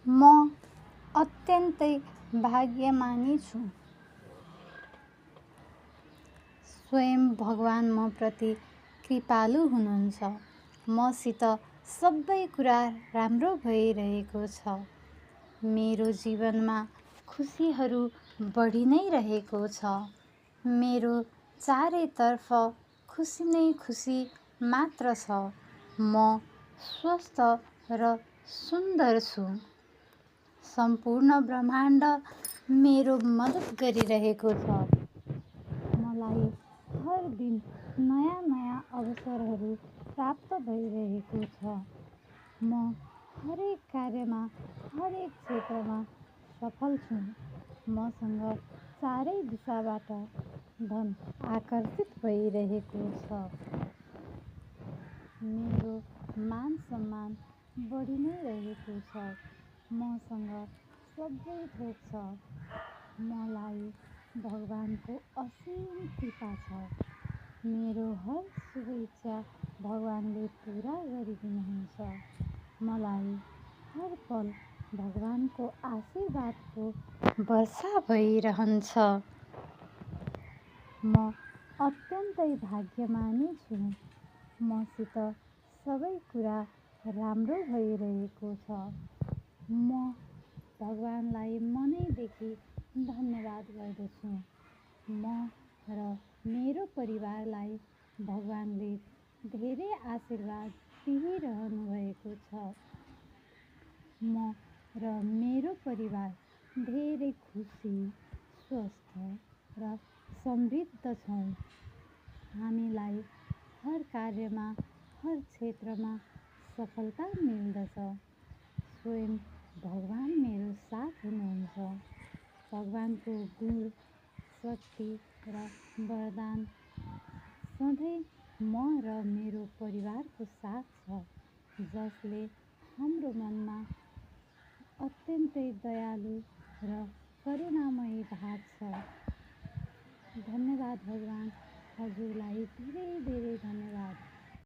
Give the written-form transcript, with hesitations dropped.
म अत्यन्तै भाग्यमानी छु। स्वयं भगवान म प्रति कृपालु हुनुहुन्छ। मसित सबै कुरा राम्रो भइरहेको छ। मेरो जीवनमा खुसीहरू बढी नै रहेको छ। मेरो चारैतर्फ खुसी नै खुसी मात्र छ। म स्वस्थ र सुन्दर छु। सम्पूर्ण ब्रह्माण्ड मेरो मद्दत गरिरहेको छ। मलाई हर दिन नयाँ नयाँ अवसरहरू प्राप्त भइरहेको छ। म हरेक कार्यमा हरेक क्षेत्रमा सफल छु। मसँग चारै दिशाबाट धन आकर्षित भइरहेको छ। मेरो मान सम्मान बढी नै रहेको छ। मसँग सबै थोक छ। मलाई भगवानको असीम कृपा छ। मेरो हर शुभ इच्छा भगवानले पुरा गरिदिनुहुन्छ। मलाई हर पल भगवानको आशीर्वादको वर्षा भइरहन्छ। म अत्यन्तै भाग्यमानी छु। मसित सबै कुरा राम्रो भइरहेको छ। म भगवानलाई मनैदेखि धन्यवाद गर्दछु। म र मेरो परिवारलाई भगवानले धेरै आशीर्वाद दिइरहनु भएको छ। म र मेरो परिवार धेरै खुसी, स्वस्थ र समृद्ध छौँ। हामीलाई हर कार्यमा हर क्षेत्रमा सफलता मिल्दछ। स्वयं भगवान मेरो साथ हुनुहुन्छ। भगवानको गुण, शक्ति र वरदान सधैँ म र मेरो परिवारको साथ छ, जसले हाम्रो मनमा अत्यन्तै दयालु र करुणामयी भाव छ। धन्यवाद भगवान। हजुरलाई धेरै धेरै धन्यवाद।